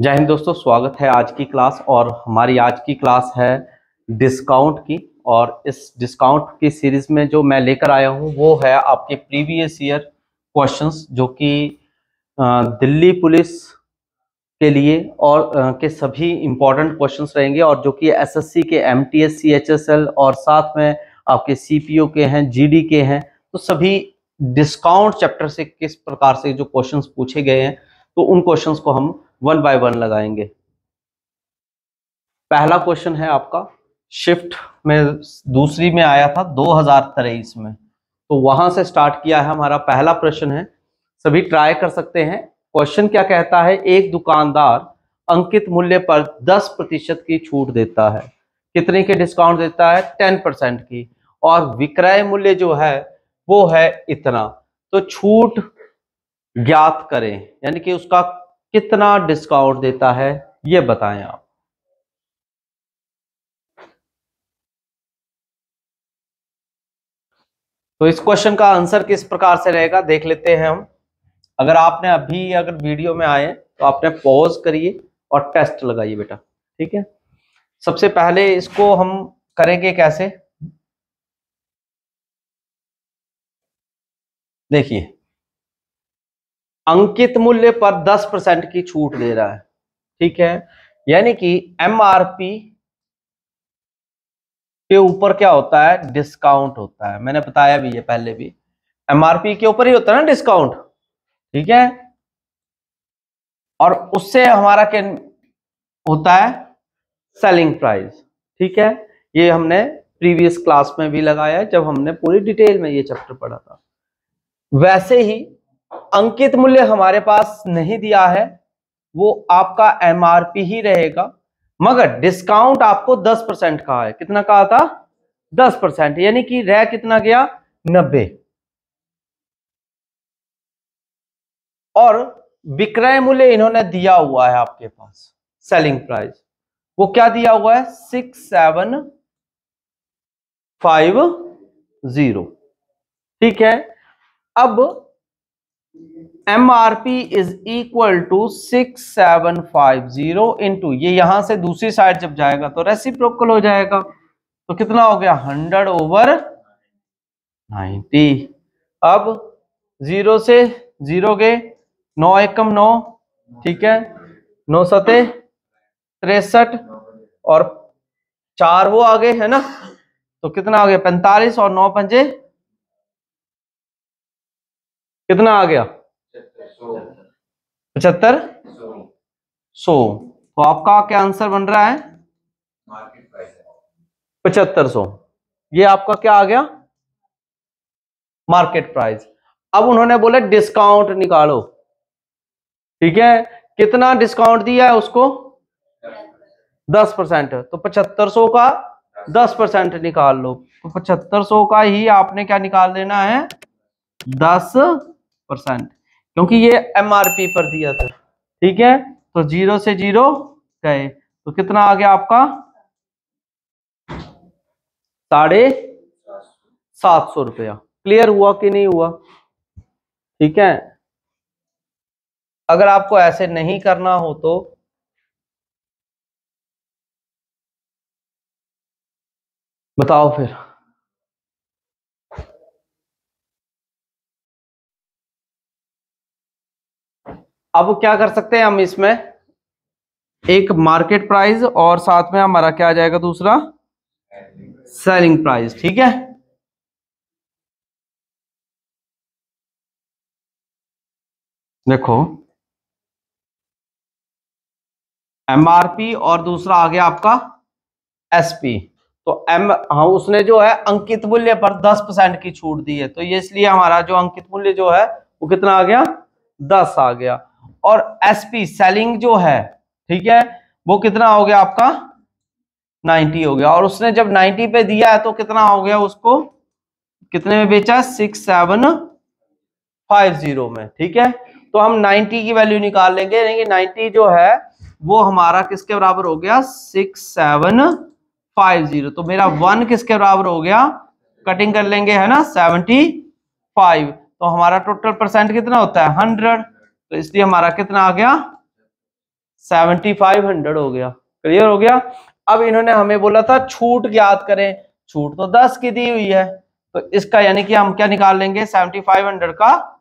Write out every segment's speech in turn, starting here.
जय हिंद दोस्तों, स्वागत है आज की क्लास। और हमारी आज की क्लास है डिस्काउंट की। और इस डिस्काउंट की सीरीज में जो मैं लेकर आया हूं वो है आपके प्रीवियस ईयर क्वेश्चंस, जो कि दिल्ली पुलिस के लिए और के सभी इंपॉर्टेंट क्वेश्चंस रहेंगे, और जो कि एसएससी के, एमटीएस, सीएचएसएल और साथ में आपके सीपीओ के हैं, जीडी के हैं। तो सभी डिस्काउंट चैप्टर से किस प्रकार से जो क्वेश्चंस पूछे गए हैं, तो उन क्वेश्चंस को हम वन बाय वन लगाएंगे। पहला क्वेश्चन है आपका शिफ्ट में, दूसरी में आया था 2023 में, तो वहां से स्टार्ट किया है। हमारा पहला प्रश्न है, सभी ट्राई कर सकते हैं। क्वेश्चन क्या कहता है? एक दुकानदार अंकित मूल्य पर 10% की छूट देता है। कितने के डिस्काउंट देता है? 10% की। और विक्रय मूल्य जो है वो है इतना। तो छूट ज्ञात करें, यानी कि उसका कितना डिस्काउंट देता है, ये बताएं आप। तो इस क्वेश्चन का आंसर किस प्रकार से रहेगा देख लेते हैं हम। अगर आपने अगर वीडियो में आए तो आपने पॉज करिए और टेस्ट लगाइए बेटा, ठीक है। सबसे पहले इसको हम करेंगे कैसे, देखिए। अंकित मूल्य पर 10% की छूट दे रहा है, ठीक है। यानी कि एमआरपी के ऊपर क्या होता है? डिस्काउंट होता है। मैंने बताया भी ये पहले भी, एमआरपी के ऊपर ही होता है ना डिस्काउंट, ठीक है। और उससे हमारा क्या होता है? सेलिंग प्राइस, ठीक है। ये हमने प्रीवियस क्लास में भी लगाया है, जब हमने पूरी डिटेल में ये चैप्टर पढ़ा था। वैसे ही अंकित मूल्य हमारे पास नहीं दिया है, वो आपका एमआरपी ही रहेगा, मगर डिस्काउंट आपको 10% कहा है। कितना कहा था? 10%, यानी कि रह कितना गया? 90। और विक्रय मूल्य इन्होंने दिया हुआ है आपके पास, सेलिंग प्राइस, वो क्या दिया हुआ है? 6750, ठीक है। अब MRP is equal to 6750 into, ये यहां से दूसरी साइड जब जाएगा तो रेसिप्रोकल हो जाएगा। तो कितना हो गया? 100/90। अब 0 से 0 गए, 9 एकम 9, ठीक है। 9 सते 63 और 4 वो आगे है ना, तो कितना आ गया? 45 और 9 पंजे कितना आ गया? 75 100। तो आपका क्या आंसर बन रहा है? 7500। ये आपका क्या आ गया? Market price. अब उन्होंने बोला डिस्काउंट निकालो, ठीक है। कितना डिस्काउंट दिया है उसको? 10%। तो 7500 का 10% निकाल लो। तो 7500 का ही आपने क्या निकाल देना है? 10%, क्योंकि ये एमआरपी पर दिया था, ठीक है। तो 0 से 0 गए, तो कितना आ गया आपका? 750 रुपया। क्लियर हुआ कि नहीं हुआ? ठीक है। अगर आपको ऐसे नहीं करना हो तो बताओ फिर। अब क्या कर सकते हैं हम इसमें? एक मार्केट प्राइस और साथ में हमारा क्या आ जाएगा? दूसरा सेलिंग प्राइस, ठीक है। देखो, एमआरपी और दूसरा आ गया आपका एसपी। तो हाँ, उसने जो है अंकित मूल्य पर 10% की छूट दी है, तो ये इसलिए हमारा जो अंकित मूल्य जो है वो कितना आ गया? 10 आ गया। और एसपी सेलिंग जो है, ठीक है, वो कितना हो गया आपका? 90 हो गया। और उसने जब 90 पे दिया है तो कितना हो गया? उसको कितने में बेचा? 6750 में, ठीक है। तो हम 90 की वैल्यू निकाल लेंगे, यानी कि 90 जो है वो हमारा किसके बराबर हो गया? 6750। तो मेरा 1 किसके बराबर हो गया? कटिंग कर लेंगे, है ना, 75। तो हमारा टोटल परसेंट कितना होता है? 100। तो इसलिए हमारा कितना आ गया? 7500 हो गया। क्लियर हो गया। अब इन्होंने हमें बोला था छूट ज्ञात करें, छूट तो 10 की दी हुई है, तो इसका यानी कि हम क्या निकाल लेंगे 7500 का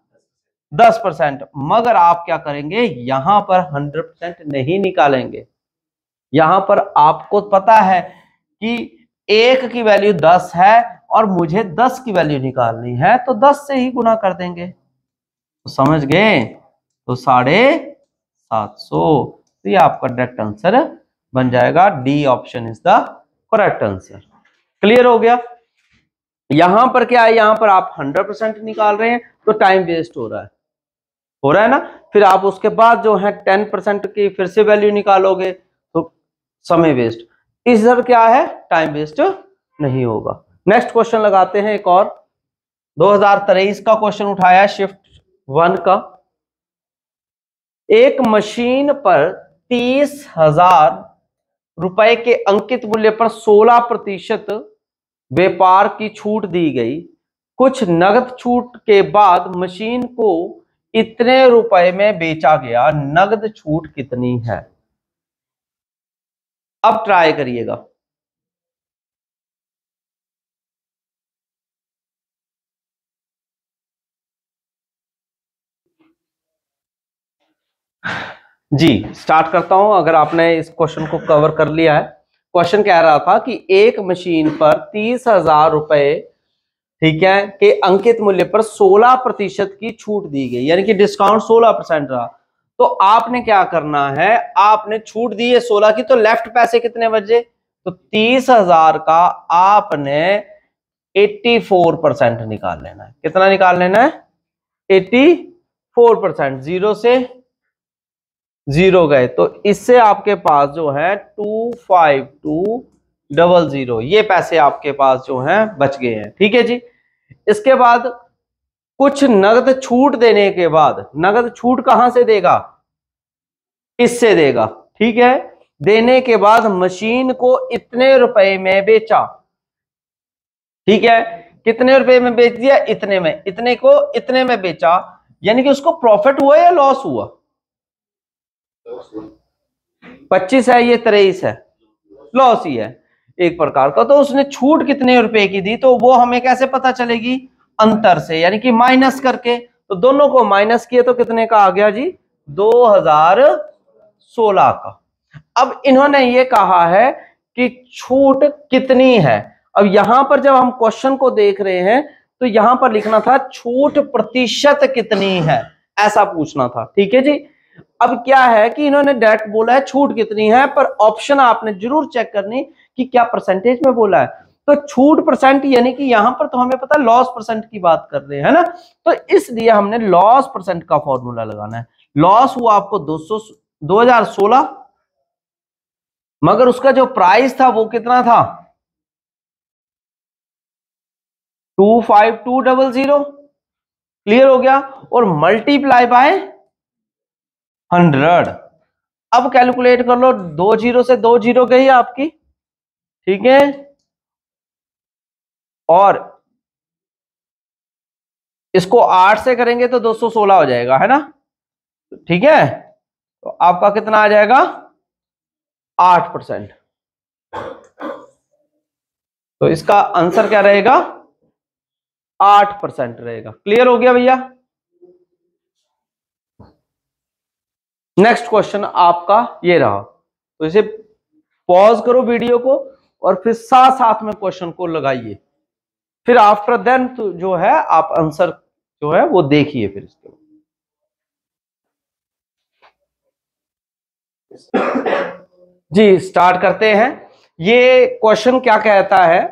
10%। मगर आप क्या करेंगे, यहां पर 100% नहीं निकालेंगे। यहां पर आपको पता है कि 1 की वैल्यू 10 है और मुझे 10 की वैल्यू निकालनी है, तो 10 से ही गुना कर देंगे। तो समझ गए, तो 750। तो ये आपका डायरेक्ट आंसर बन जाएगा, D option is the correct answer. Clear हो गया। यहां पर क्या है, यहां पर आप 100% निकाल रहे हैं तो टाइम वेस्ट हो रहा है ना। फिर आप उसके बाद जो है 10% की फिर से वैल्यू निकालोगे तो समय वेस्ट। इधर क्या है, टाइम वेस्ट नहीं होगा। नेक्स्ट क्वेश्चन लगाते हैं एक और, 2023 का क्वेश्चन उठाया शिफ्ट 1 का। एक मशीन पर 30,000 रुपए के अंकित मूल्य पर 16% व्यापार की छूट दी गई। कुछ नगद छूट के बाद मशीन को इतने रुपए में बेचा गया, नगद छूट कितनी है। अब ट्राई करिएगा। जी स्टार्ट करता हूं। अगर आपने इस क्वेश्चन को कवर कर लिया है, क्वेश्चन कह रहा था कि एक मशीन पर 30,000 रुपए, ठीक है, के अंकित मूल्य पर 16% की छूट दी गई, यानी कि डिस्काउंट 16% रहा। तो आपने क्या करना है, आपने छूट दी है 16 की, तो लेफ्ट पैसे कितने बचे, तो 30,000 का आपने 84% निकाल लेना है। कितना निकाल लेना है, 84%। जीरो से जीरो गए तो इससे आपके पास जो है 25200, ये पैसे आपके पास जो हैं बच गए हैं। ठीक है जी। इसके बाद कुछ नगद छूट देने के बाद, नगद छूट कहां से देगा, इससे देगा। ठीक है, देने के बाद मशीन को इतने रुपए में बेचा। ठीक है, कितने रुपए में बेच दिया, इतने में, इतने को इतने में बेचा, यानी कि उसको प्रॉफिट हुआ या लॉस हुआ, 25 है, ये 23 है, लॉस ही है एक प्रकार का। तो उसने छूट कितने रुपए की दी, तो वो हमें कैसे पता चलेगी, अंतर से, यानी कि माइनस करके। तो दोनों को माइनस किए तो कितने का आ गया जी, 2016 का। अब इन्होंने ये कहा है कि छूट कितनी है। अब यहां पर जब हम क्वेश्चन को देख रहे हैं तो यहां पर लिखना था छूट प्रतिशत कितनी है, ऐसा पूछना था। ठीक है जी। अब क्या है कि इन्होंने डायरेक्ट बोला है छूट कितनी है, पर ऑप्शन आपने जरूर चेक करनी कि क्या परसेंटेज में बोला है। तो छूट परसेंट, यानी कि यहां पर तो हमें पता है लॉस परसेंट की बात कर रहे हैं ना, तो इसलिए हमने लॉस परसेंट का फॉर्मूला लगाना है। लॉस हुआ आपको 2016, मगर उसका जो प्राइस था वो कितना था, 25200। क्लियर हो गया, और मल्टीप्लाई बाय 100। अब कैलकुलेट कर लो, 2 जीरो से 2 जीरो गई आपकी, ठीक है, और इसको 8 से करेंगे तो 216 हो जाएगा, है ना। ठीक है, तो आपका कितना आ जाएगा, 8%। तो इसका आंसर क्या रहेगा, 8% रहेगा। क्लियर हो गया भैया। नेक्स्ट क्वेश्चन आपका ये रहा, तो इसे पॉज करो वीडियो को और फिर साथ साथ में क्वेश्चन को लगाइए, फिर आफ्टर देन तो जो है आप आंसर जो है वो देखिए। फिर इसके जी स्टार्ट करते हैं। ये क्वेश्चन क्या कहता है,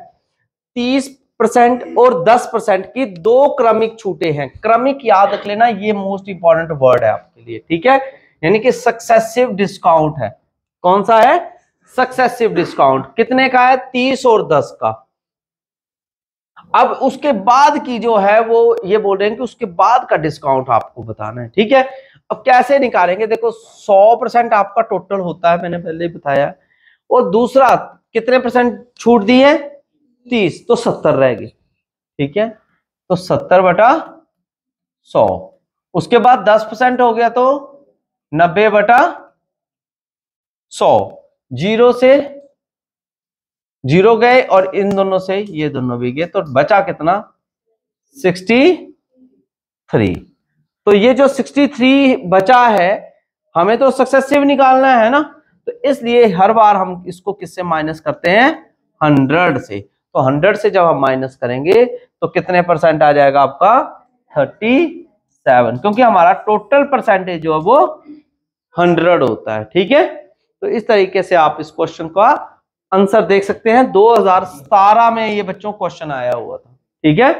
30% और 10% की दो क्रमिक छूटें हैं। क्रमिक याद रख लेना, ये मोस्ट इंपॉर्टेंट वर्ड है आपके लिए। ठीक है, यानी कि सक्सेसिव डिस्काउंट है। कौन सा है, सक्सेसिव डिस्काउंट। कितने का है, 30 और 10 का। अब उसके बाद की जो है वो ये बोल रहे हैं कि उसके बाद का डिस्काउंट आपको बताना है। ठीक है, अब कैसे निकालेंगे, देखो 100% आपका टोटल होता है, मैंने पहले ही बताया, और दूसरा कितने परसेंट छूट दी है, 30, तो 70 रहेगी। ठीक है, तो 70/100। उसके बाद 10% हो गया तो 90/100। 100, 0 से 0 गए और इन दोनों से ये दोनों भी गए, तो बचा कितना 63। तो ये जो 63 बचा है हमें तो सक्सेसिव निकालना है ना, तो इसलिए हर बार हम इसको किससे माइनस करते हैं 100 से। तो 100 से जब हम माइनस करेंगे तो कितने परसेंट आ जाएगा आपका 37, क्योंकि हमारा टोटल परसेंटेज जो है वो 100 होता है। ठीक है, तो इस तरीके से आप इस क्वेश्चन का आंसर देख सकते हैं। 2017 में ये बच्चों क्वेश्चन आया हुआ था। ठीक है,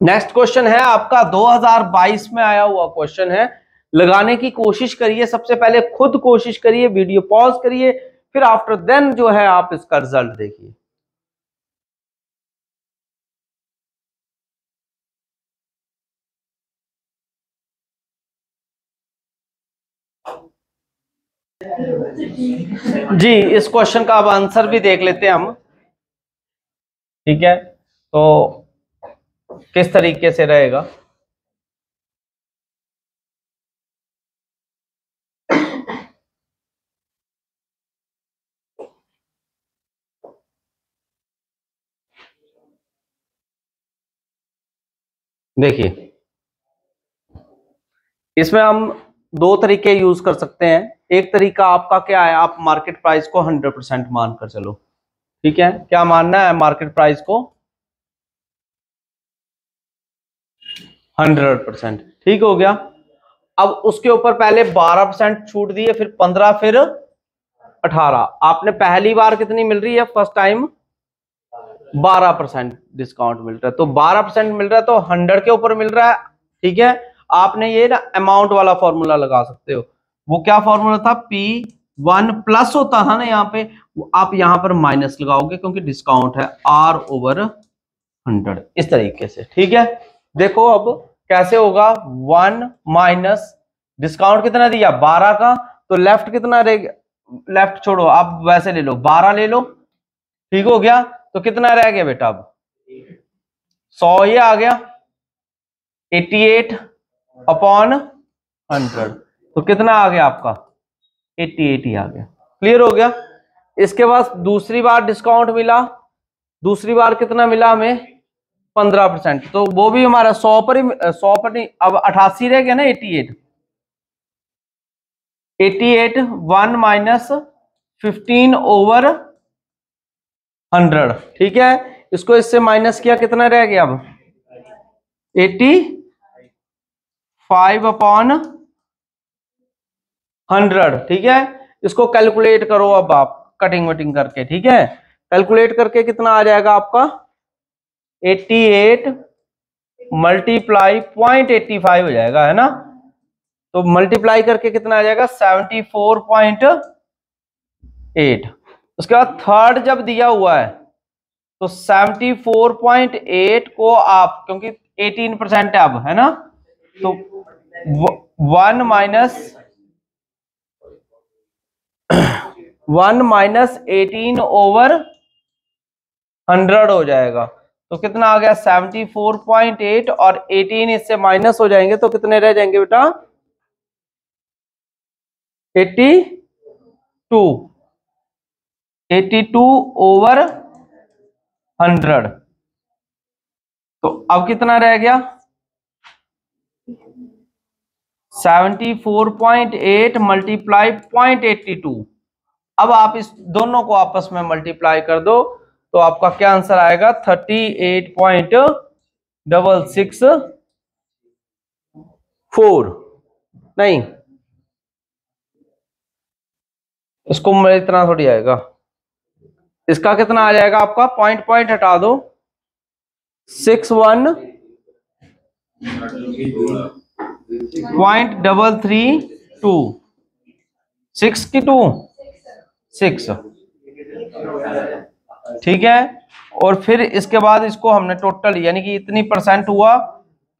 नेक्स्ट क्वेश्चन है आपका 2022 में आया हुआ क्वेश्चन है। लगाने की कोशिश करिए, सबसे पहले खुद कोशिश करिए, वीडियो पॉज करिए, फिर आफ्टर देन जो है आप इसका रिजल्ट देखिए। जी, इस क्वेश्चन का अब आंसर भी देख लेते हैं हम। ठीक है, तो किस तरीके से रहेगा। देखिए, इसमें हम दो तरीके यूज कर सकते हैं। एक तरीका आपका क्या है, आप मार्केट प्राइस को 100% मानकर चलो। ठीक है, क्या मानना है मार्केट प्राइस को 100%। ठीक हो गया। अब उसके ऊपर पहले 12% छूट दी है, फिर 15, फिर 18। आपने पहली बार कितनी मिल रही है, फर्स्ट टाइम 12% डिस्काउंट मिल रहा है, तो 12% मिल रहा है तो 100 के ऊपर मिल रहा है। ठीक है, आपने ये ना अमाउंट वाला फॉर्मूला लगा सकते हो। वो क्या फॉर्मूला था, P1 प्लस होता था ना यहाँ पे, आप यहाँ पर माइनस लगाओगे क्योंकि डिस्काउंट है R/100, इस तरीके से। ठीक है, देखो अब कैसे होगा, 1 माइनस डिस्काउंट कितना दिया 12 का, तो लेफ्ट कितना रहेगा, लेफ्ट छोड़ो आप वैसे ले लो, 12 ले लो। ठीक हो गया, तो कितना रह गया बेटा, अब 100 ये आ गया, 88/100, तो कितना आ गया आपका 88 ही आ गया। क्लियर हो गया। इसके बाद दूसरी बार डिस्काउंट मिला, दूसरी बार कितना मिला हमें 15%, तो वो भी हमारा 100 पर ही, 100 पर नहीं, अब 88 रह गया ना, 88 1 माइनस 15/100। ठीक है, इसको इससे माइनस किया, कितना रह गया अब 85/100। ठीक है, इसको कैलकुलेट करो अब आप कटिंग वटिंग करके। ठीक है, कैलकुलेट करके कितना आ जाएगा आपका 88 मल्टीप्लाई 0.85 हो जाएगा, है ना। तो मल्टीप्लाई करके कितना आ जाएगा 74.8। उसके बाद थर्ड जब दिया हुआ है तो 74.8 को आप, क्योंकि 18% है अब, है ना, तो 1 माइनस 18/100 हो जाएगा। तो कितना आ गया 74.8 और 18 इससे माइनस हो जाएंगे तो कितने रह जाएंगे बेटा 82/100। तो अब कितना रह गया 74.8 मल्टीप्लाई 0.82। अब आप इस दोनों को आपस में मल्टीप्लाई कर दो तो आपका क्या आंसर आएगा 38.664। नहीं, इसको मेरी तरह थोड़ी आएगा, इसका कितना आ जाएगा आपका, पॉइंट पॉइंट हटा दो, 61.332, 6 ठीक है, और फिर इसके बाद इसको हमने टोटल यानी कि इतनी परसेंट हुआ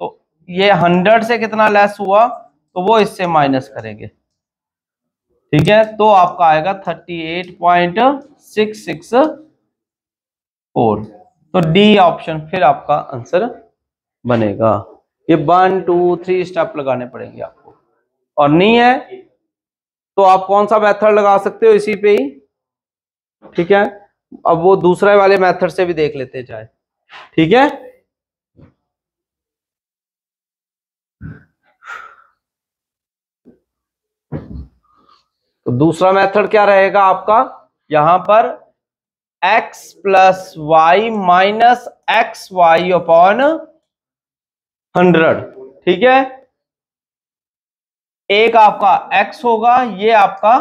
तो ये 100 से कितना लेस हुआ तो वो इससे माइनस करेंगे। ठीक है, तो आपका आएगा 38.664। तो डी ऑप्शन फिर आपका आंसर बनेगा। ये 1 2 3 स्टेप लगाने पड़ेंगे आपको, और नहीं है तो आप कौन सा मेथड लगा सकते हो इसी पे ही, ठीक है। अब वो दूसरे वाले मेथड से भी देख लेते जाए, ठीक है। तो दूसरा मेथड क्या रहेगा आपका, यहां पर x plus Y minus X Y upon 100, ठीक है। एक आपका x होगा, ये आपका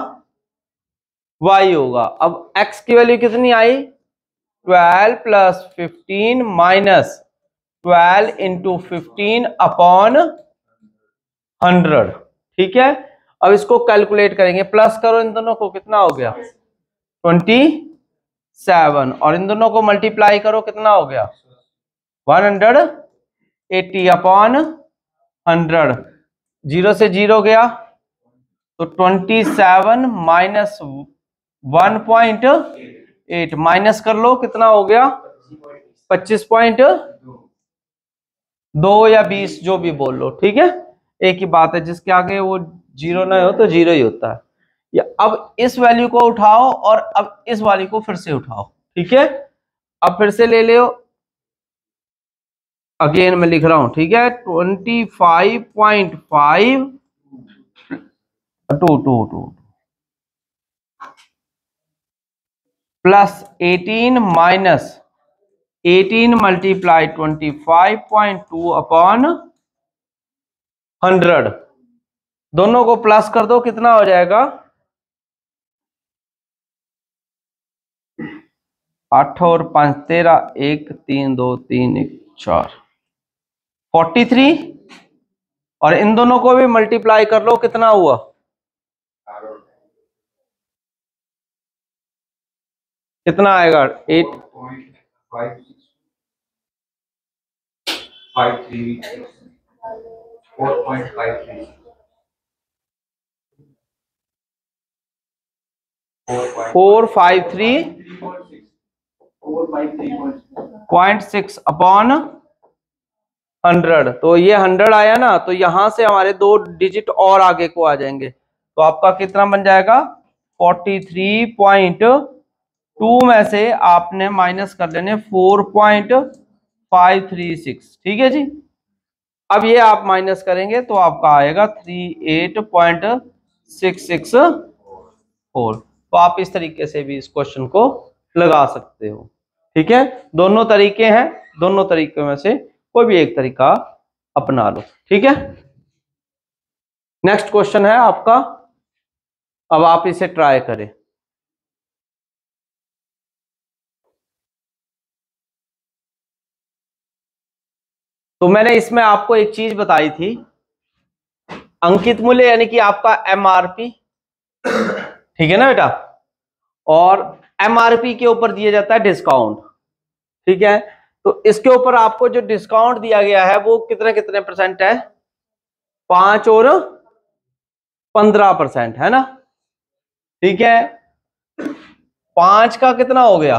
y होगा। अब x की वैल्यू कितनी आई, 12 प्लस 15 माइनस 12 इंटू 15 अपॉन 100, ठीक है। अब इसको कैलकुलेट करेंगे, प्लस करो इन दोनों को, कितना हो गया 27, और इन दोनों को मल्टीप्लाई करो, कितना हो गया 180 अपॉन 100, 0 से 0 गया तो 27 माइनस 1.8 माइनस कर लो, कितना हो गया 25.2 या 20 जो भी बोल लो, ठीक है। एक ही बात है, जिसके आगे वो 0 ना हो तो 0 ही होता है। या अब इस वैल्यू को उठाओ और अब इस वाली को फिर से उठाओ, ठीक है। अब फिर से ले लो, अगेन मैं लिख रहा हूं, ठीक है। 25.5 2 प्लस 18 माइनस 18 मल्टीप्लाई 25.2 अपॉन 100, दोनों को प्लस कर दो, कितना हो जाएगा 8 और 5 13, 1 3 2 3 1 4 43, और इन दोनों को भी मल्टीप्लाई कर लो, कितना हुआ कितना आएगा 453.6 अपॉन 100, तो ये 100 आया ना, तो यहां से हमारे 2 डिजिट और आगे को आ जाएंगे, तो आपका कितना बन जाएगा 43.2 में से आपने माइनस कर लेने 4.536, ठीक है जी। अब ये आप माइनस करेंगे तो आपका आएगा 38.664, तो आप इस तरीके से भी इस क्वेश्चन को लगा सकते हो, ठीक है। दोनों तरीके हैं, दोनों तरीकों में से कोई भी एक तरीका अपना लो, ठीक है। नेक्स्ट क्वेश्चन है आपका, अब आप इसे ट्राई करें। तो मैंने इसमें आपको एक चीज बताई थी, अंकित मूल्य यानी कि आपका एमआरपी, ठीक है ना बेटा, और एमआरपी के ऊपर दिया जाता है डिस्काउंट, ठीक है। तो इसके ऊपर आपको जो डिस्काउंट दिया गया है वो कितने कितने परसेंट है, 5 और 15% है ना, ठीक है। 5 का कितना हो गया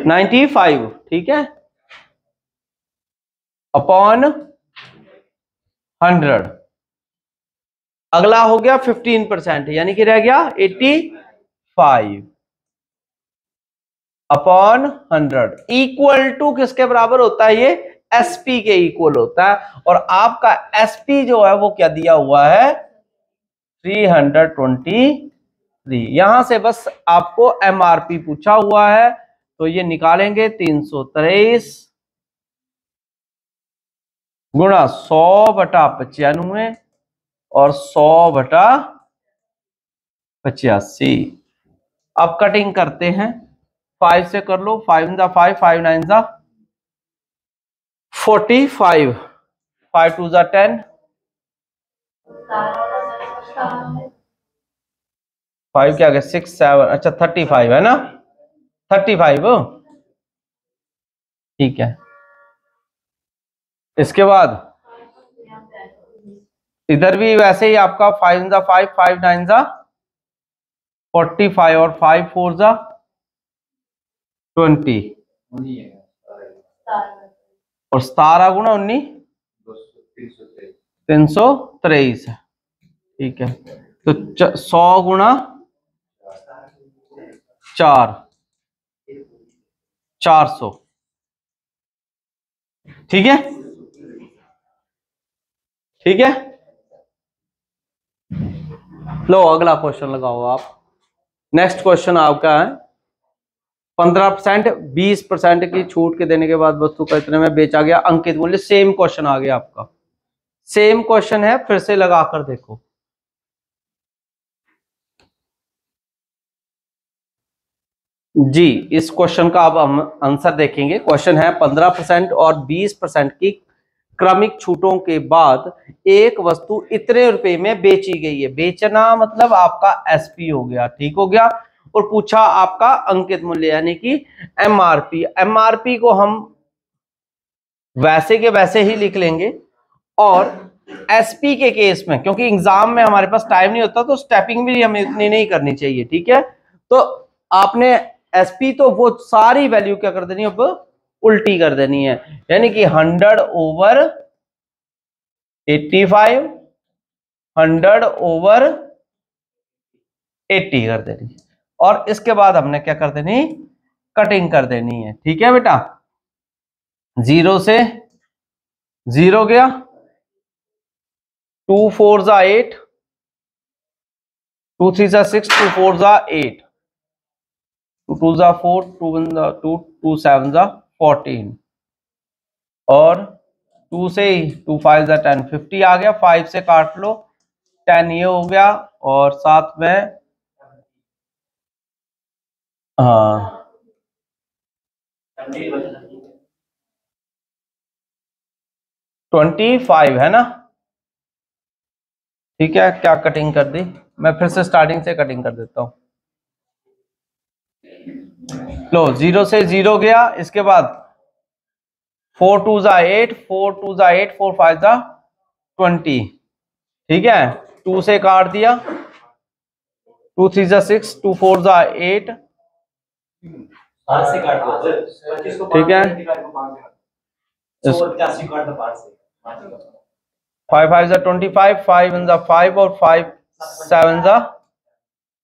95, ठीक है, अपॉन 100, अगला हो गया 15% यानी कि रह गया 85 अपॉन 100 इक्वल टू किसके बराबर होता है, ये एसपी के इक्वल होता है, और आपका एसपी जो है वो क्या दिया हुआ है 323। यहां से बस आपको एमआरपी पूछा हुआ है, तो ये निकालेंगे 323 गुणा 100/95 और 100/85। अब कटिंग करते हैं, 5 से कर लो, 5 × 5 5 9 × 45, 5 2 × 10, 5 क्या गया 6 7, अच्छा 35 है ना, 35, ठीक है। इसके बाद इधर भी वैसे ही आपका 5 × 5 5 9 × 45 और 5 4 × 20 और 17 × 19 323 है, ठीक है, तो 100 गुणा 4, 400। ठीक है, ठीक है। लो अगला क्वेश्चन लगाओ आप। नेक्स्ट क्वेश्चन आपका है 15%, 20% की छूट के देने के बाद वस्तु का इतने में बेचा गया अंकित मूल्य। सेम क्वेश्चन आ गया आपका, सेम क्वेश्चन है, फिर से लगाकर देखो। जी, इस क्वेश्चन का अब हम आंसर देखेंगे। क्वेश्चन है 15% और 20% की क्रमिक छूटों के बाद एक वस्तु इतने रुपए में बेची गई है। बेचना मतलब आपका एसपी हो गया, ठीक हो गया। और पूछा आपका अंकित मूल्य यानी कि एमआरपी। एमआरपी को हम वैसे के वैसे ही लिख लेंगे। और एसपी के केस में, क्योंकि एग्जाम में हमारे पास टाइम नहीं होता, तो स्टेपिंग भी हमें इतनी नहीं करनी चाहिए, ठीक है। तो आपने एसपी तो वो सारी वैल्यू क्या कर देनी है, अब उल्टी कर देनी है, यानी कि 100/85, 100/80 कर देनी। और इसके बाद हमने क्या कर देनी, कटिंग कर देनी है, ठीक है बेटा। 0 से 0 गया, 2 4 जा 8, 2 3 जा 6, 2 4 जा 8, 2 2 जा 4, 2 1 जा 2, 2 7 जा 14, और 2 से 2 5 जा 10, 50 आ गया। 5 से काट लो, 10 ये हो गया, और साथ में हाँ 25 है ना, ठीक है। क्या कटिंग कर दी, मैं फिर से स्टार्टिंग से कटिंग कर देता हूं। लो 0 से 0 गया, इसके बाद 4 2 जा 8, 4 2 जा 8, 4 5 जा 20, ठीक है। 2 से काट दिया, 2 3 जा 6, 2 4 जा 8, ठीक है। 5 5 जा 25, 5 1 जा 5, और 5 7 जा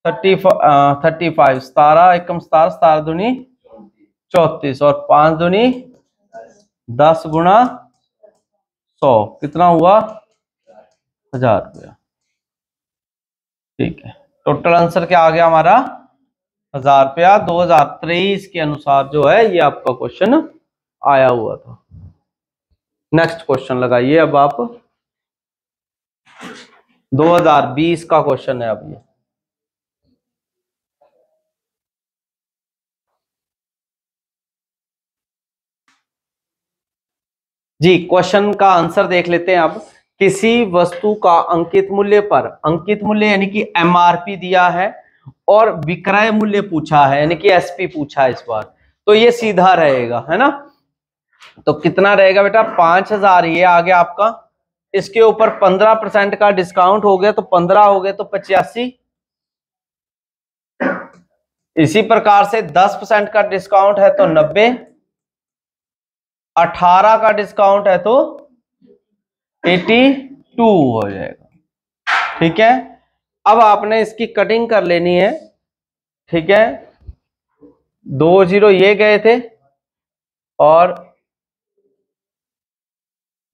35, 17 एकम 17, 17 दूनी 34, और 5 दूनी 10 गुणा 100, कितना हुआ, 1000 रुपया, ठीक है। टोटल आंसर क्या आ गया हमारा, 1000 रुपया। 2023 के अनुसार जो है ये आपका क्वेश्चन आया हुआ था। नेक्स्ट क्वेश्चन लगाइए अब आप, 2020 का क्वेश्चन है अब ये। जी, क्वेश्चन का आंसर देख लेते हैं अब। किसी वस्तु का अंकित मूल्य पर, अंकित मूल्य यानी कि एमआरपी दिया है, और विक्रय मूल्य पूछा है यानी कि एसपी पूछा है इस बार, तो ये सीधा रहेगा, है ना। तो कितना रहेगा बेटा, 5000 ये आ गया आपका। इसके ऊपर 15% का डिस्काउंट हो गया, तो 15 हो गए तो 85। इसी प्रकार से 10% का डिस्काउंट है तो 90, 18 का डिस्काउंट है तो 82 हो जाएगा, ठीक है। अब आपने इसकी कटिंग कर लेनी है, ठीक है। 2 0 ये गए थे, और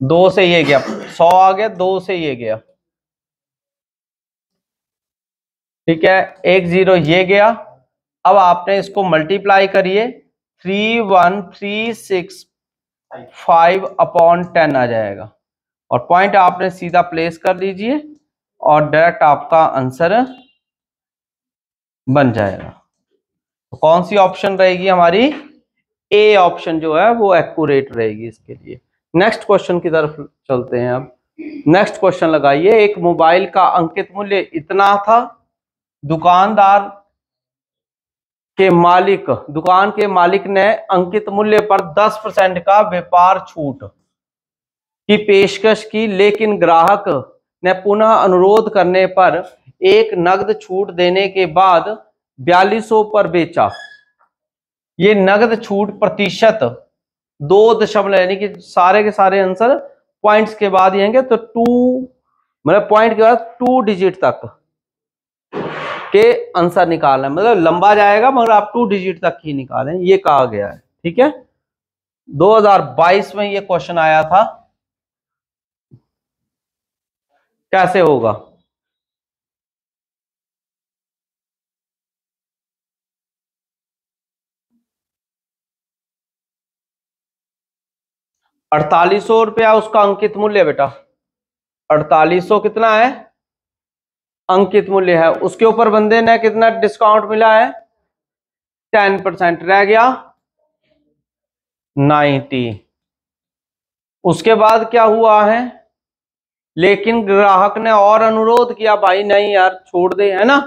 2 से ये गया, 100 आ गया, 2 से ये गया, ठीक है। 1 0 ये गया। अब आपने इसको मल्टीप्लाई करिए, 3135/10 आ जाएगा, और पॉइंट आपने सीधा प्लेस कर दीजिए, और डायरेक्ट आपका आंसर बन जाएगा। तो कौन सी ऑप्शन रहेगी हमारी, ए ऑप्शन जो है वो एक्यूरेट रहेगी इसके लिए। नेक्स्ट क्वेश्चन की तरफ चलते हैं अब। नेक्स्ट क्वेश्चन लगाइए। एक मोबाइल का अंकित मूल्य इतना था, दुकान के मालिक ने अंकित मूल्य पर 10% का व्यापार छूट की पेशकश की, लेकिन ग्राहक ने पुनः अनुरोध करने पर एक नगद छूट देने के बाद 4200 पर बेचा। ये नगद छूट प्रतिशत 2 दशमलव, यानी कि सारे के सारे आंसर पॉइंट्स के बाद ही आएंगे, तो मतलब पॉइंट के बाद 2 डिजिट तक के आंसर निकालना है, मतलब लंबा जाएगा मगर आप 2 डिजिट तक ही निकालें, ये कहा गया है। ठीक है, 2022 में ये क्वेश्चन आया था। कैसे होगा? ₹4800 उसका अंकित मूल्य बेटा, 4800 कितना है अंकित मूल्य है। उसके ऊपर बंदे ने कितना डिस्काउंट मिला है? 10%, रह गया 90। उसके बाद क्या हुआ है? लेकिन ग्राहक ने और अनुरोध किया, भाई नहीं यार छोड़ दे, है ना,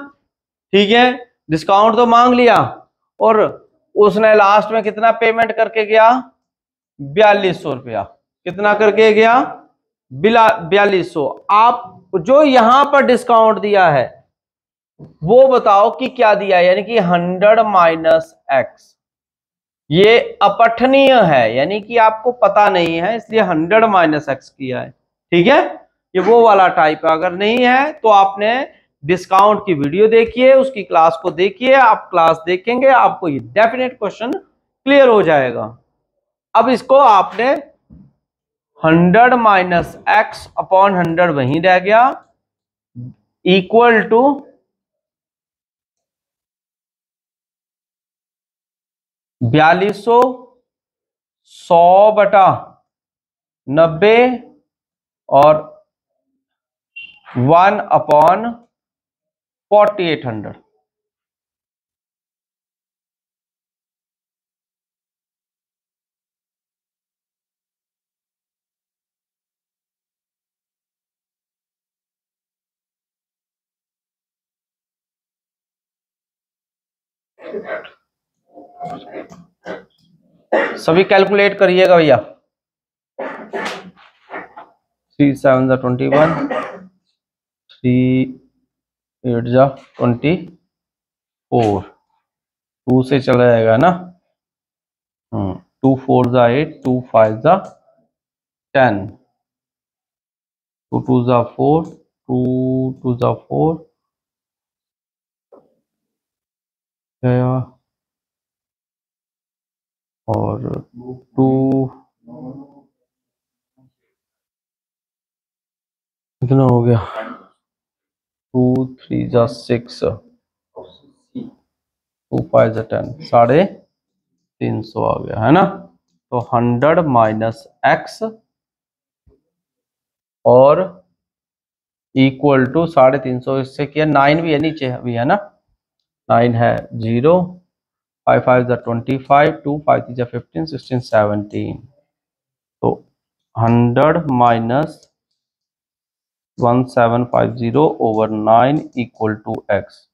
ठीक है, डिस्काउंट तो मांग लिया, और उसने लास्ट में कितना पेमेंट करके गया? ₹4200। कितना करके गया? 4200। आप जो यहां पर डिस्काउंट दिया है वो बताओ कि क्या दिया है, यानी कि 100 माइनस एक्स। ये अपठनीय है, यानी कि आपको पता नहीं है, इसलिए 100 माइनस एक्स किया है। ठीक है, ये वो वाला टाइप है। अगर नहीं है तो आपने डिस्काउंट की वीडियो देखिए, उसकी क्लास को देखिए, आप क्लास देखेंगे आपको ये डेफिनेट क्वेश्चन क्लियर हो जाएगा। अब इसको आपने 100 माइनस एक्स अपॉन 100 वहीं रह गया, इक्वल टू 4200 100/90 और 1/4800। सभी कैलकुलेट करिएगा भैया। 3 7 21, 3 8 24, 2 से चला जाएगा ना, 2 4 8, 2 5 10, 2 2 4, 2 2 4 और 2 कितना हो गया? 2 3 6, 2 5 10, 350 आ गया, है ना। तो 100 माइनस एक्स और इक्वल टू 350, इससे किया 9 भी है, नीचे भी है ना, 9 है 0, 5 5 25, 2 5 3 15, 16 17। तो 100 minus 1750 over 9 equal to X.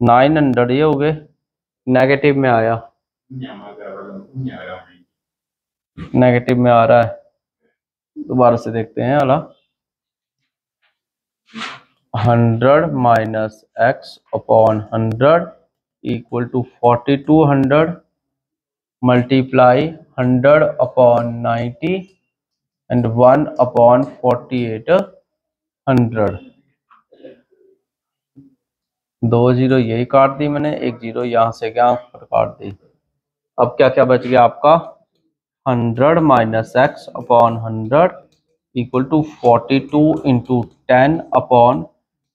900 ये हो गए, नेगेटिव में आया, नेगेटिव में आ रहा है, दोबारा से देखते हैं अला। 100 minus X upon 100 equal to 4200 multiply 100 upon 90 and 1 upon 4800। 2 zero यही काट दी मैंने, 1 जीरो यहाँ से क्या काट दी। अब क्या क्या बच गया आपका? 100 minus X upon 100 equal to 42 into 10 upon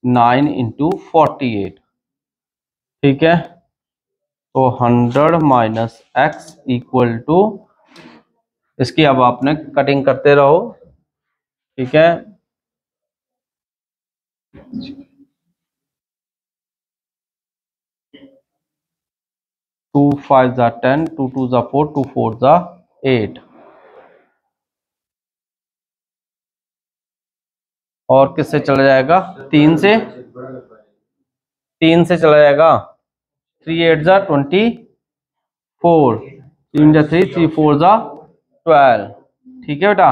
9 into 48। ठीक है, तो 100 माइनस एक्स इक्वल टू, इसकी अब आपने कटिंग करते रहो। ठीक है, 2 5 10, 2 2 4, 2 4 8। और किससे चला जाएगा? 3 से, 3 से चला जाएगा, 3 8 24, 3 3 3 4 12। ठीक है बेटा,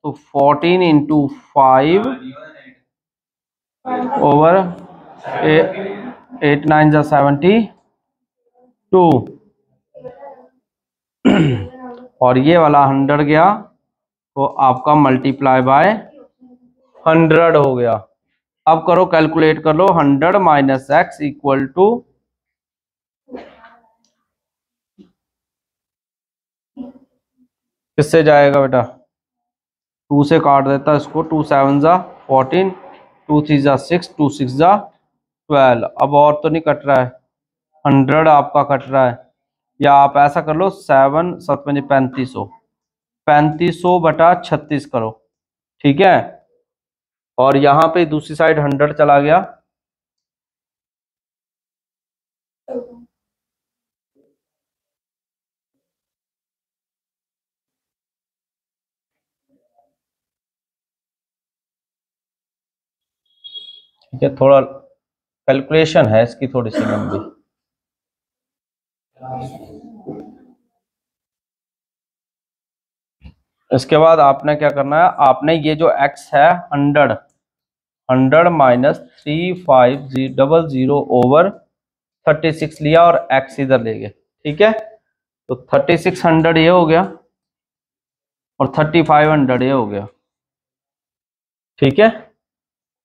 तो 14 इंटू 5 ओवर 8 9 72, और ये वाला 100 गया तो आपका मल्टीप्लाई बाय 100 हो गया। अब करो कैलकुलेट कर लो, 100 माइनस एक्स इक्वल टू किससे जाएगा बेटा, 2 से काट देता इसको, 2 7 जा 14, 2 3 जा 6, 2 6 जा 12। अब और तो नहीं कट रहा है, 100 आपका कट रहा है। या आप ऐसा कर लो 7 7 3500, 3500 बटा 36 करो, ठीक है। और यहाँ पे दूसरी साइड 100 चला गया, ठीक है। थोड़ा कैलकुलेशन है इसकी थोड़ी सी लंबी। इसके बाद आपने क्या करना है, आपने ये जो x है 100 माइनस 3500 ओवर 36 लिया और x इधर ले गए, ठीक है। तो 3600 ये हो गया और 3500 ये हो गया, ठीक है,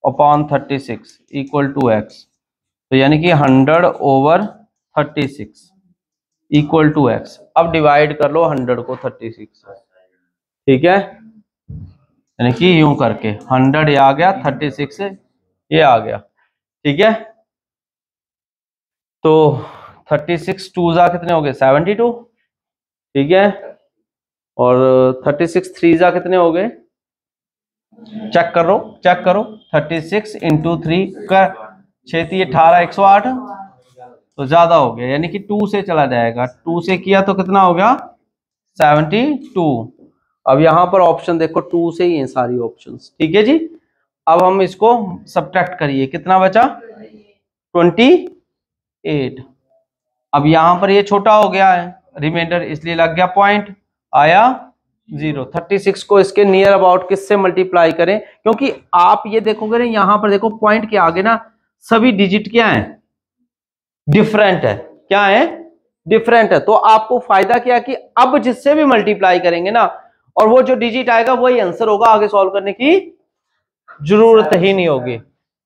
अपॉन 36 इक्वल टू x। तो यानी कि 100 ओवर 36 इक्वल टू x। अब डिवाइड कर लो 100 को 36 से, ठीक है, यानी कि यूं करके 100 ये आ गया, 36 से ये आ गया, ठीक है। तो 36 टू जा कितने हो गए 72, ठीक है। और 36 थ्री जा कितने हो गए, चेक करो 36 इंटू 3 कर 6 18 108, तो ज्यादा हो गया, यानी कि 2 से चला जाएगा। 2 से किया तो कितना हो गया 72। अब यहां पर ऑप्शन देखो 2 से ही हैं सारी ऑप्शंस, ठीक है जी। अब हम इसको सब्ट्रैक्ट करिए, कितना बचा 28। अब यहां पर ये छोटा हो गया है रिमाइंडर, इसलिए लग गया पॉइंट, आया 0। 36 को इसके नियर अबाउट किससे मल्टीप्लाई करें, क्योंकि आप ये देखोगे ना यहां पर देखो पॉइंट के आगे ना सभी डिजिट क्या है, डिफरेंट है, क्या है, डिफरेंट है। तो आपको फायदा क्या है कि अब जिससे भी मल्टीप्लाई करेंगे ना और वो जो डिजिट आएगा वही आंसर होगा, आगे सॉल्व करने की जरूरत ही नहीं होगी।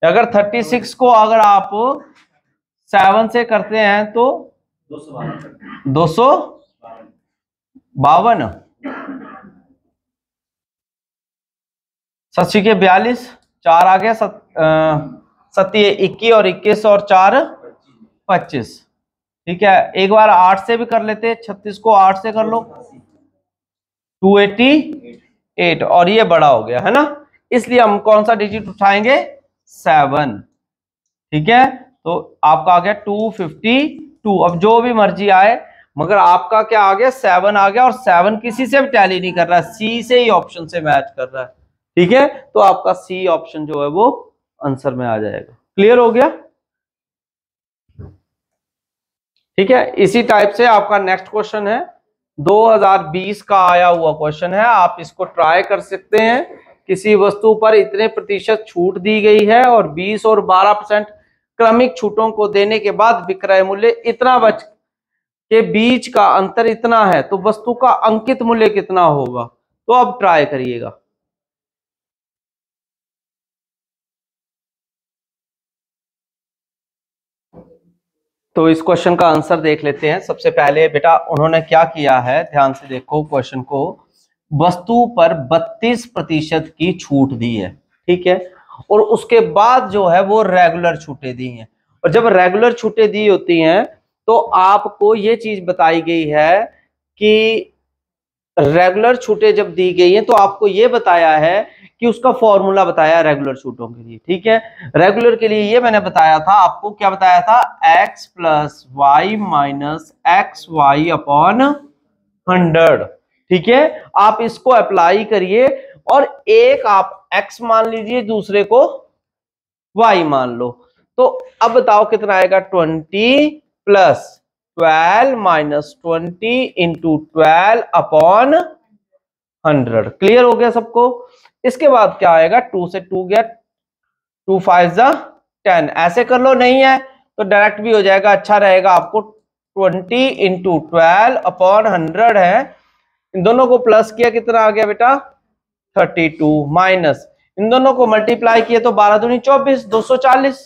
अगर 36 को अगर आप 7 से करते हैं तो 252, 7 के 42, 4 आ गया 7 21 और 21 और 4 25, ठीक है। एक बार 8 से भी कर लेते, 36 को 8 से कर लो 288, और ये बड़ा हो गया है ना, इसलिए हम कौन सा डिजिट उठाएंगे 7, ठीक है। तो आपका आ गया 252। अब जो भी मर्जी आए, मगर आपका क्या आ गया 7 आ गया, और 7 किसी से भी टैली नहीं कर रहा है, सी से ही ऑप्शन से मैच कर रहा है, ठीक है। तो आपका सी ऑप्शन जो है वो आंसर में आ जाएगा। क्लियर हो गया, ठीक है। इसी टाइप से आपका नेक्स्ट क्वेश्चन है 2020 का आया हुआ क्वेश्चन है, आप इसको ट्राई कर सकते हैं। किसी वस्तु पर इतने प्रतिशत छूट दी गई है और 20 और 12% क्रमिक छूटों को देने के बाद विक्रय मूल्य इतना बच के बीच का अंतर इतना है, तो वस्तु का अंकित मूल्य कितना होगा। तो अब ट्राई करिएगा। तो इस क्वेश्चन का आंसर देख लेते हैं। सबसे पहले बेटा उन्होंने क्या किया है, ध्यान से देखो क्वेश्चन को। वस्तु पर 32% की छूट दी है, ठीक है, और उसके बाद जो है वो रेगुलर छूटें दी हैं। और जब रेगुलर छूटें दी होती हैं तो आपको ये चीज बताई गई है कि रेगुलर छूटें जब दी गई हैं तो आपको ये बताया है कि उसका फॉर्मूला बताया रेगुलर छूटों के लिए, ठीक है। रेगुलर के लिए ये मैंने बताया था आपको, क्या बताया था, x plus Y minus X Y upon 100, ठीक है। आप इसको अप्लाई करिए और एक आप x मान लीजिए, दूसरे को y मान लो। तो अब बताओ कितना आएगा, 20 plus 12 minus 20 into 12 upon 100। Clear हो गया सबको। इसके बाद क्या आएगा, 2 से 2 गया, 2 5 जा 10, ऐसे कर लो, नहीं है तो डायरेक्ट भी हो जाएगा, अच्छा रहेगा आपको। 20 इंटू 12 अपॉन 100 है, इन दोनों को प्लस किया, कितना आ गया बेटा 32, माइनस इन दोनों को मल्टीप्लाई किए तो 12 दूनी 24, 240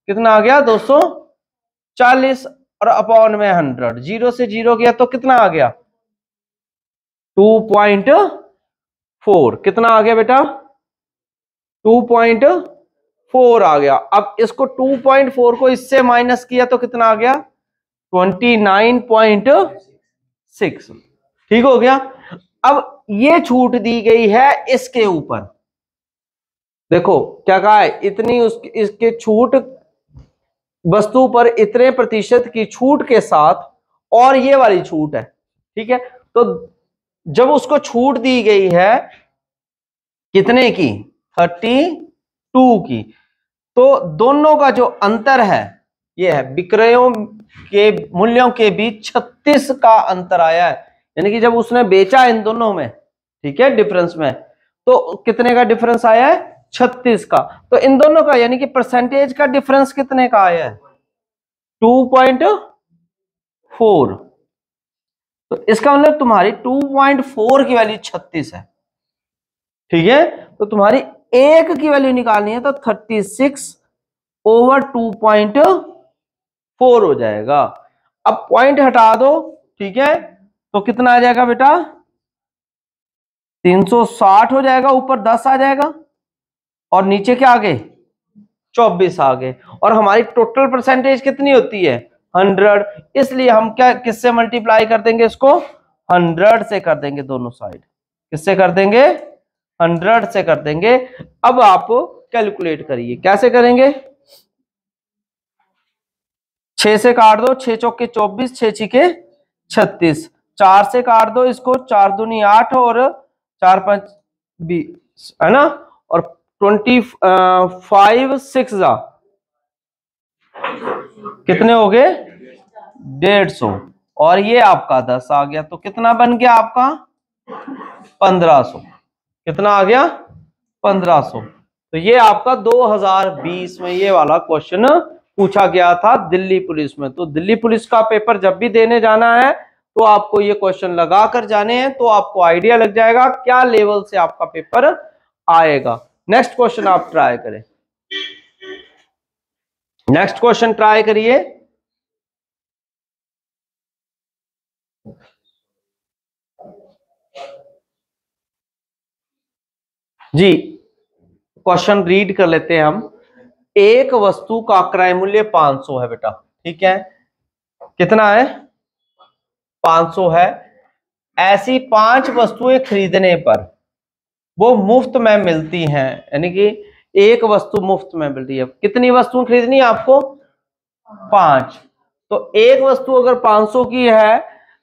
कितना आ गया 240 और अपॉन में 100, 0 से 0 गया तो कितना आ गया 2.4, कितना आ गया बेटा 2.4 आ गया। अब इसको 2.4 को इससे माइनस किया तो कितना आ गया 29.6, ठीक हो गया। अब ये छूट दी गई है इसके ऊपर, देखो क्या कहा है, इतनी इसके छूट वस्तु पर इतने प्रतिशत की छूट के साथ और ये वाली छूट है, ठीक है। तो जब उसको छूट दी गई है कितने की 32 की, तो दोनों का जो अंतर है ये है विक्रयों के मूल्यों के बीच 36 का अंतर आया है, यानी कि जब उसने बेचा इन दोनों में, ठीक है, डिफरेंस में, तो कितने का डिफरेंस आया है 36 का। तो इन दोनों का यानी कि परसेंटेज का डिफरेंस कितने का आया है 2.4। तो इसका मतलब तुम्हारी 2.4 की वैल्यू 36 है, ठीक है। तो तुम्हारी एक की वैल्यू निकालनी है तो 36/2.4 हो जाएगा। अब पॉइंट हटा दो, ठीक है, तो कितना आ जाएगा बेटा 360 हो जाएगा, ऊपर 10 आ जाएगा और नीचे क्या आ गए 24 आ गए, और हमारी टोटल परसेंटेज कितनी होती है 100, इसलिए हम क्या किससे मल्टीप्लाई कर देंगे इसको 100 से कर देंगे, दोनों साइड किससे कर देंगे 100 से कर देंगे। अब आप कैलकुलेट करिए, कैसे करेंगे, 6 से काट दो, 6 चौके 24, 6 छिके 36, 4 से काट दो इसको, 4 दूनी 8 और 4 5 20 है ना, और 25 6 जा कितने हो गए 150, और ये आपका 10 आ गया, तो कितना बन गया आपका 1500, कितना आ गया 1500। तो ये आपका 2020 में ये वाला क्वेश्चन पूछा गया था दिल्ली पुलिस में। तो दिल्ली पुलिस का पेपर जब भी देने जाना है तो आपको ये क्वेश्चन लगा कर जाने हैं, तो आपको आइडिया लग जाएगा क्या लेवल से आपका पेपर आएगा। नेक्स्ट क्वेश्चन आप ट्राई करें, नेक्स्ट क्वेश्चन ट्राई करिए। जी क्वेश्चन रीड कर लेते हैं हम। एक वस्तु का क्रय मूल्य 500 है बेटा, ठीक है, कितना है 500 है। ऐसी 5 वस्तुएं खरीदने पर वो मुफ्त में मिलती हैं, यानी कि एक वस्तु मुफ्त में मिलती है। कितनी वस्तुएं खरीदनी है आपको 5, तो एक वस्तु अगर 500 की है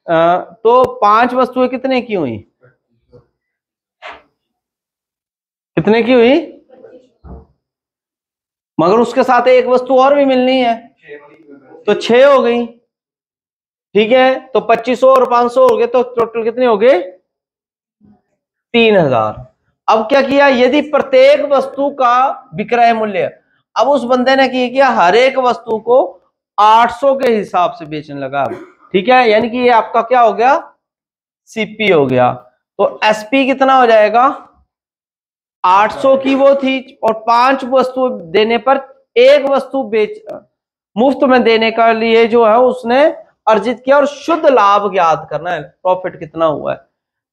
तो 5 वस्तुएं कितने की हुई, कितने की हुई, मगर उसके साथ एक वस्तु और भी मिलनी है तो 6 हो गई, ठीक है। तो 2500 और 500 हो गए, तो टोटल कितने हो गए 3000। अब क्या किया, यदि प्रत्येक वस्तु का विक्रय मूल्य, अब उस बंदे ने किया हर एक वस्तु को 800 के हिसाब से बेचने लगा, ठीक है, यानी कि ये आपका क्या हो गया सीपी हो गया। तो एसपी कितना हो जाएगा 800 की वो थी, और 5 वस्तु देने पर एक वस्तु बेच मुफ्त में देने के लिए जो है उसने अर्जित किया, और शुद्ध लाभ ज्ञात करना है, प्रॉफिट कितना हुआ है।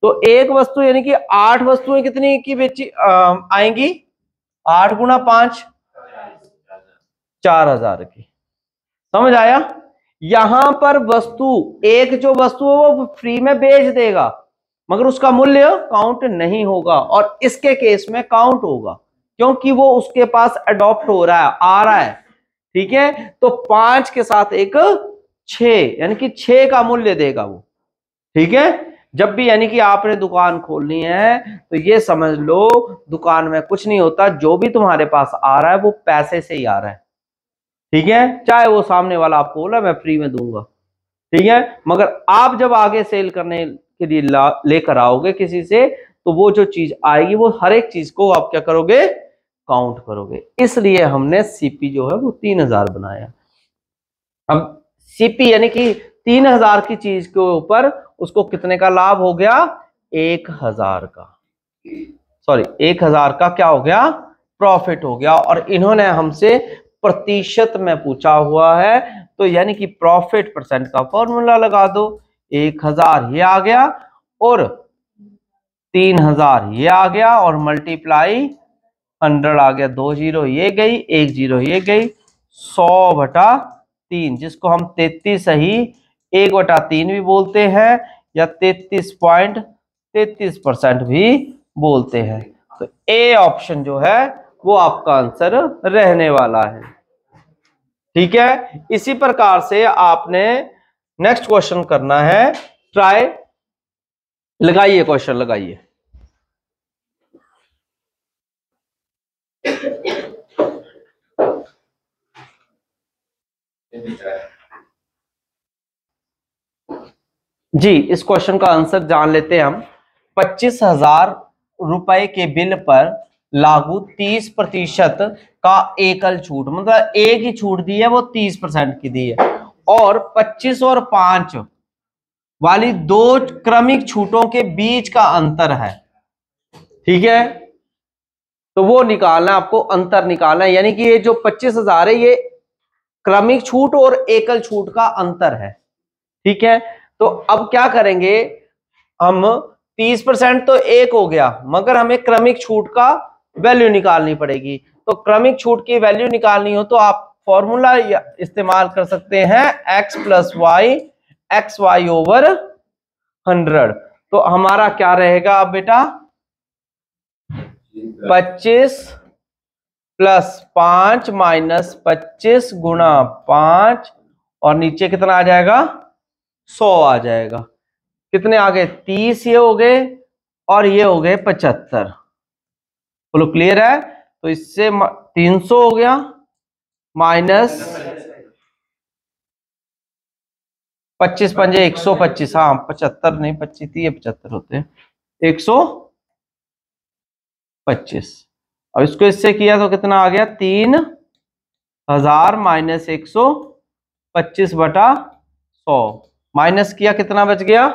तो एक वस्तु यानी कि 8 वस्तुएं कितनी की बेची आएंगी, 8 गुना 5 4000 की, समझ आया। यहां पर वस्तु एक जो वस्तु है वो फ्री में बेच देगा, मगर उसका मूल्य काउंट नहीं होगा, और इसके केस में काउंट होगा क्योंकि वो उसके पास अडॉप्ट हो रहा है, आ रहा है, ठीक है। तो 5 के साथ एक 6 यानी कि 6 का मूल्य देगा वो, ठीक है। जब भी यानी कि आपने दुकान खोलनी है तो ये समझ लो दुकान में कुछ नहीं होता, जो भी तुम्हारे पास आ रहा है वो पैसे से ही आ रहा है, ठीक है, चाहे वो सामने वाला आपको बोला मैं फ्री में दूंगा, ठीक है, मगर आप जब आगे सेल करने के लिए लेकर आओगे किसी से, तो वो जो चीज आएगी वो हर एक चीज को आप क्या करोगे काउंट करोगे, इसलिए हमने सीपी जो है वो 3000 बनाया। अब सीपी यानी कि 3000 की चीज के ऊपर उसको कितने का लाभ हो गया 1000 का, सॉरी 1000 का क्या हो गया, प्रॉफिट हो गया। और इन्होंने हमसे प्रतिशत में पूछा हुआ है, तो यानी कि प्रॉफिट परसेंट का फॉर्मूला लगा दो। 1000 ये आ गया और 3000 ये आ गया और मल्टीप्लाई 100 आ गया। 2 जीरो ये गई, 1 जीरो ये गई, 100/3, जिसको हम 33 ही 1/3 भी बोलते हैं या 33.33% भी बोलते हैं। तो ए ऑप्शन जो है वो आपका आंसर रहने वाला है। ठीक है, इसी प्रकार से आपने नेक्स्ट क्वेश्चन करना है। ट्राई लगाइए, क्वेश्चन लगाइए। जी, इस क्वेश्चन का आंसर जान लेते हैं हम। 25,000 रुपए के बिल पर लागू 30% का एकल छूट, मतलब एक ही छूट दी है, वो 30% की दी है, और 25 और 5 वाली दो क्रमिक छूटों के बीच का अंतर है। ठीक है, तो वो निकालना है आपको, अंतर निकालना है। यानी कि ये जो 25,000 है ये क्रमिक छूट और एकल छूट का अंतर है। ठीक है, तो अब क्या करेंगे हम, 30% तो एक हो गया, मगर हमें क्रमिक छूट का वैल्यू निकालनी पड़ेगी। तो क्रमिक छूट की वैल्यू निकालनी हो तो आप फॉर्मूला इस्तेमाल कर सकते हैं, x plus Y X Y over 100। तो हमारा क्या रहेगा अब बेटा, 25 प्लस 5 माइनस 25 गुणा 5, और नीचे कितना आ जाएगा, 100 आ जाएगा। कितने आ गए, 30 ये हो गए और ये हो गए 75। बोलो क्लियर है। तो इससे 300 हो गया माइनस 25 पंजे 125, हाँ 75 नहीं 25 थी, ये 75 होते हैं, 125। और इसको इससे किया तो कितना आ गया, 3000 माइनस 125/100, माइनस किया कितना बच गया,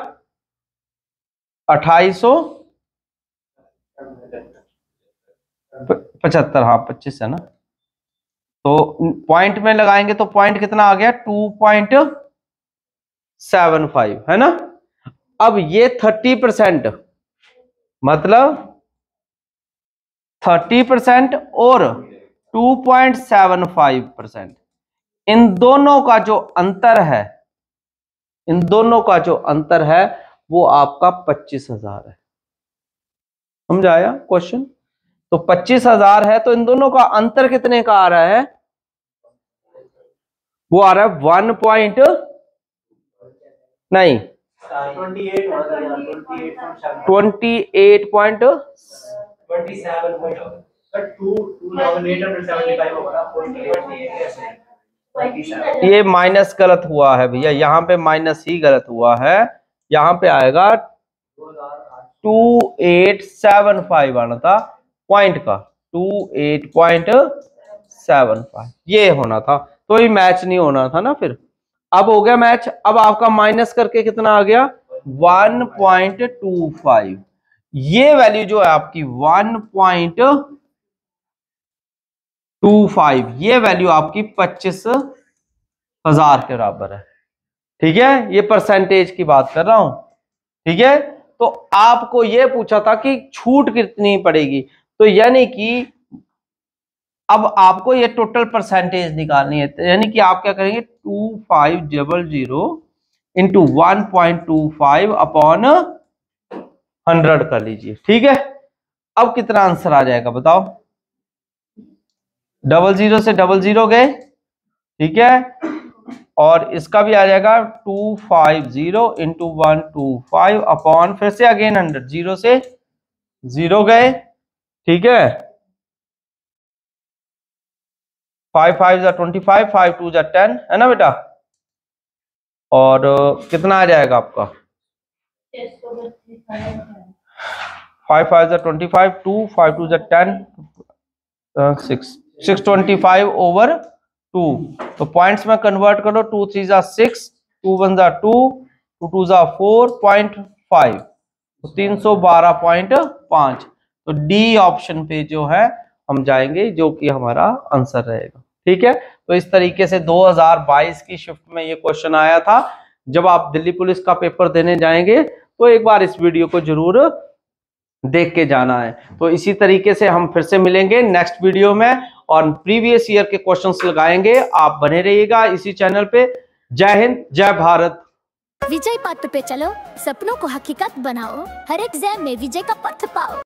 2875, हाँ 25 है ना। तो पॉइंट में लगाएंगे तो पॉइंट कितना आ गया, 2.75 है ना। अब ये 30%, मतलब 30% और 2.75%, इन दोनों का जो अंतर है, इन दोनों का जो अंतर है वो आपका 25,000 है। समझ आया क्वेश्चन। तो 25,000 है, तो इन दोनों का अंतर कितने का आ रहा है, वो आ रहा है 1 पॉइंट नहीं 28.27, ये माइनस गलत हुआ है भैया, यहाँ पे माइनस ही गलत हुआ है, यहाँ पे आएगा 2875 आना था पॉइंट का, 28.75 ये होना था, तो ये मैच नहीं होना था ना फिर। अब हो गया मैच। अब आपका माइनस करके कितना आ गया, 1.25। ये वैल्यू जो है आपकी 1.25, ये वैल्यू आपकी 25,000 के बराबर है। ठीक है, ये परसेंटेज की बात कर रहा हूं। ठीक है, तो आपको ये पूछा था कि छूट कितनी पड़ेगी, तो यानी कि अब आपको ये टोटल परसेंटेज निकालनी है। यानी कि आप क्या करेंगे, 2500 इंटू 1.25 अपॉन 100 कर लीजिए। ठीक है, अब कितना आंसर आ जाएगा बताओ, 00 से 00 गए, ठीक है, और इसका भी आ जाएगा 250 इंटू 125 अपॉन फिर से अगेन 100, 0 से 0 गए, ठीक है, 5 5 25, 5 2 10 है ना बेटा, और कितना आ जाएगा आपका 5 5 25, 2 5 2 10 625 ओवर 2। तो पॉइंट्स में कन्वर्ट करो, 2 3 6, 2 1 2, 2 2 4.5, तो 312.5। तो डी ऑप्शन पे जो है हम जाएंगे, जो कि हमारा आंसर रहेगा। ठीक है, तो इस तरीके से 2022 की शिफ्ट में ये क्वेश्चन आया था। जब आप दिल्ली पुलिस का पेपर देने जाएंगे तो एक बार इस वीडियो को जरूर देख के जाना है। तो इसी तरीके से हम फिर से मिलेंगे नेक्स्ट वीडियो में और प्रीवियस ईयर के क्वेश्चंस लगाएंगे। आप बने रहिएगा इसी चैनल पे। जय हिंद, जय भारत। विजय पथ पे चलो, सपनों को हकीकत बनाओ, हर एग्जाम में विजय का पथ पाओ।